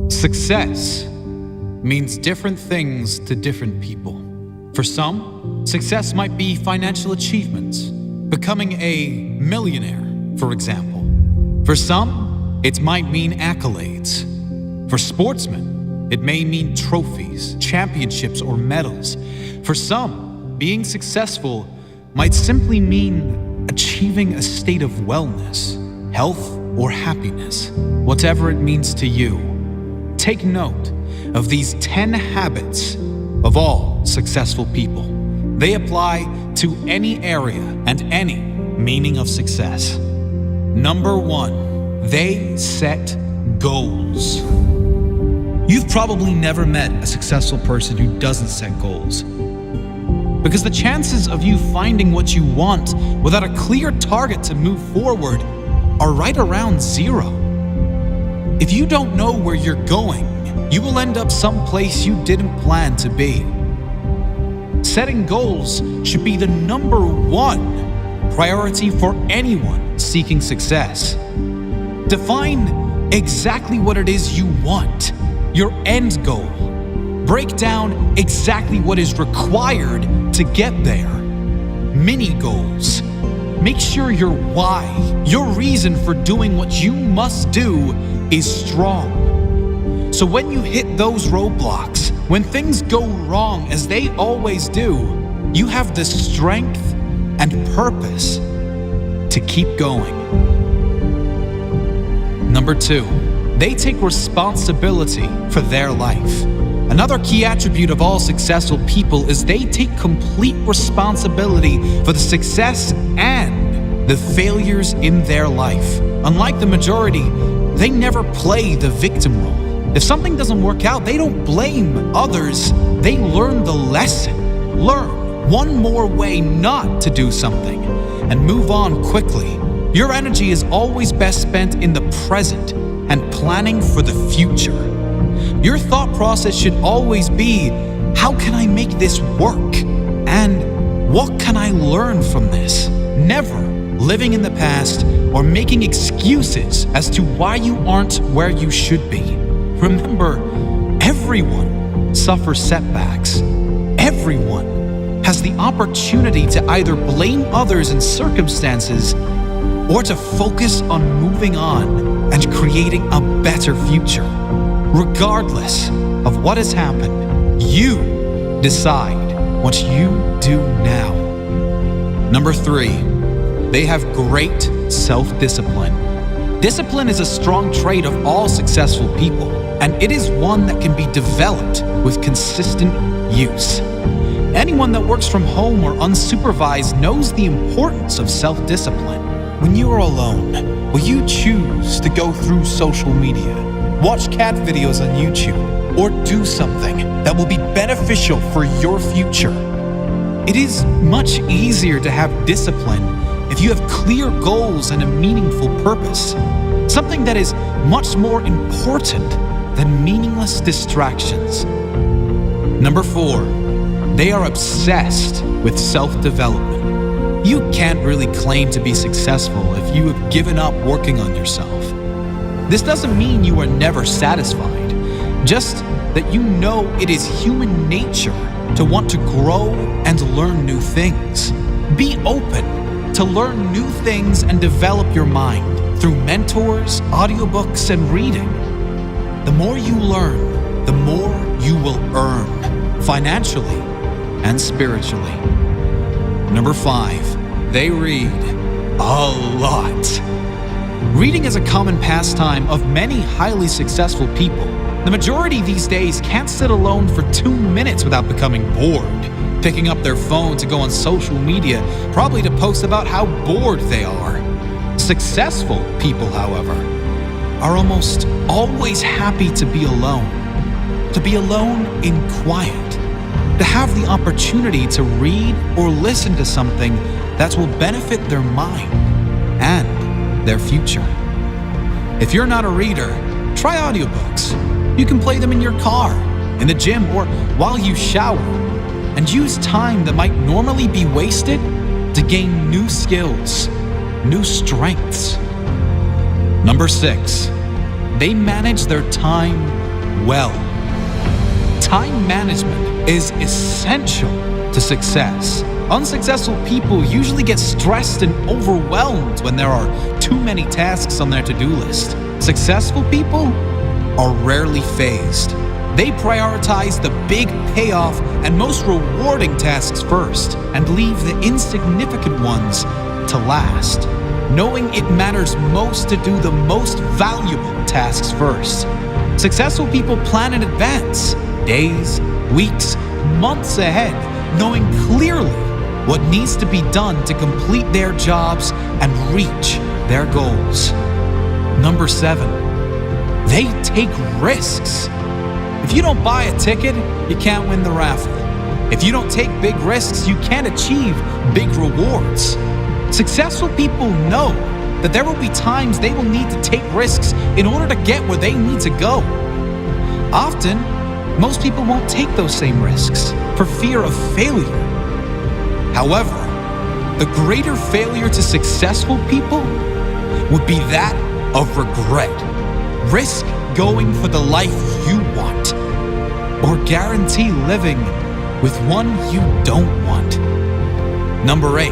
Success means different things to different people. For some, success might be financial achievements, becoming a millionaire, for example. For some, it might mean accolades. For sportsmen, it may mean trophies, championships, or medals. For some, being successful might simply mean achieving a state of wellness, health, or happiness. Whatever it means to you, take note of these 10 habits of all successful people. They apply to any area and any meaning of success. Number 1, they set goals. You've probably never met a successful person who doesn't set goals, because the chances of you finding what you want without a clear target to move forward are right around 0. If you don't know where you're going, you will end up someplace you didn't plan to be. Setting goals should be the number 1 priority for anyone seeking success. Define exactly what it is you want, your end goal. Break down exactly what is required to get there. Mini goals. Make sure your why, your reason for doing what you must do, is strong. So when you hit those roadblocks, when things go wrong as they always do, you have the strength and purpose to keep going. Number 2, they take responsibility for their life. Another key attribute of all successful people is they take complete responsibility for the success and the failures in their life. Unlike the majority, they never play the victim role. If something doesn't work out, they don't blame others. They learn the lesson. Learn one more way not to do something and move on quickly. Your energy is always best spent in the present and planning for the future. Your thought process should always be, how can I make this work? And what can I learn from this? Never living in the past or making excuses as to why you aren't where you should be. Remember, everyone suffers setbacks. Everyone has the opportunity to either blame others and circumstances or to focus on moving on and creating a better future. Regardless of what has happened, you decide what you do now. Number 3, they have great self-discipline. Discipline is a strong trait of all successful people, and it is one that can be developed with consistent use. Anyone that works from home or unsupervised knows the importance of self-discipline. When you are alone, will you choose to go through social media, watch cat videos on YouTube, or do something that will be beneficial for your future? It is much easier to have discipline if you have clear goals and a meaningful purpose, something that is much more important than meaningless distractions. Number 4, they are obsessed with self-development. You can't really claim to be successful if you have given up working on yourself. This doesn't mean you are never satisfied, just that you know it is human nature to want to grow and learn new things. Be open to learn new things and develop your mind through mentors, audiobooks, and reading. The more you learn, the more you will earn, financially and spiritually. Number 5, they read a lot. Reading is a common pastime of many highly successful people. The majority these days can't sit alone for 2 minutes without becoming bored, picking up their phone to go on social media, probably to post about how bored they are. Successful people, however, are almost always happy to be alone in quiet, to have the opportunity to read or listen to something that will benefit their mind and their future. If you're not a reader, try audiobooks. You can play them in your car, in the gym, or while you shower, and use time that might normally be wasted to gain new skills, new strengths. Number 6, they manage their time well. Time management is essential to success. Unsuccessful people usually get stressed and overwhelmed when there are too many tasks on their to-do list. Successful people are rarely phased. They prioritize the big payoff and most rewarding tasks first and leave the insignificant ones to last, knowing it matters most to do the most valuable tasks first. Successful people plan in advance, days, weeks, months ahead, knowing clearly what needs to be done to complete their jobs and reach their goals. Number 7, they take risks. If you don't buy a ticket, you can't win the raffle. If you don't take big risks, you can't achieve big rewards. Successful people know that there will be times they will need to take risks in order to get where they need to go. Often, most people won't take those same risks for fear of failure. However, the greater failure to successful people would be that of regret. Risk going for the life you want, or guarantee living with one you don't want. Number 8,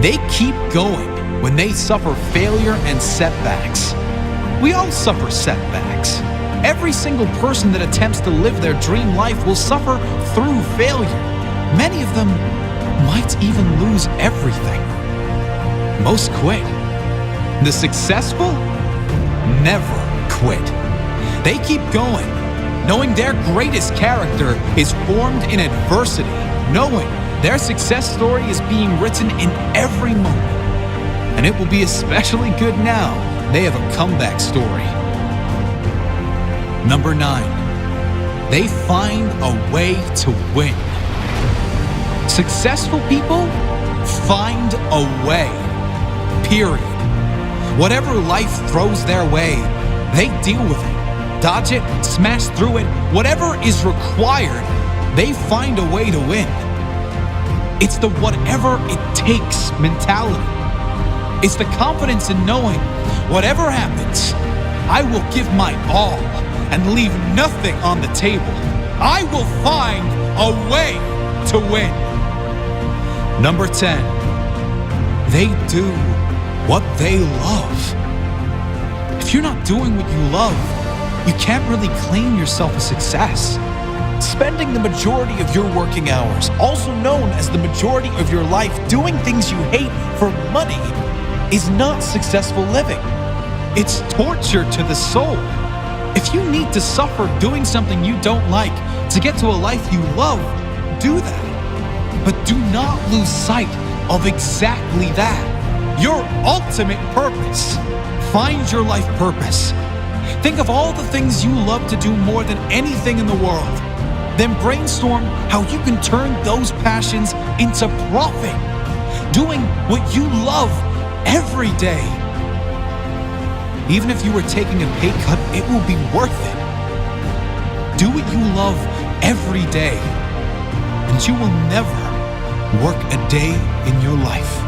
they keep going when they suffer failure and setbacks. We all suffer setbacks. Every single person that attempts to live their dream life will suffer through failure. Many of them might even lose everything. Most quit. The successful never quit. They keep going, knowing their greatest character is formed in adversity, knowing their success story is being written in every moment. And it will be especially good now they have a comeback story. Number 9, they find a way to win. Successful people find a way, period. Whatever life throws their way, they deal with it, dodge it, smash through it. Whatever is required, they find a way to win. It's the whatever it takes mentality. It's the confidence in knowing whatever happens, I will give my all and leave nothing on the table. I will find a way to win. Number 10, they do what they love. If you're not doing what you love, you can't really claim yourself a success. Spending the majority of your working hours, also known as the majority of your life, doing things you hate for money is not successful living. It's torture to the soul. If you need to suffer doing something you don't like to get to a life you love, do that. But do not lose sight of exactly that. Your ultimate purpose. Find your life purpose. Think of all the things you love to do more than anything in the world. Then brainstorm how you can turn those passions into profit. Doing what you love every day. Even if you were taking a pay cut, it will be worth it. Do what you love every day, and you will never work a day in your life.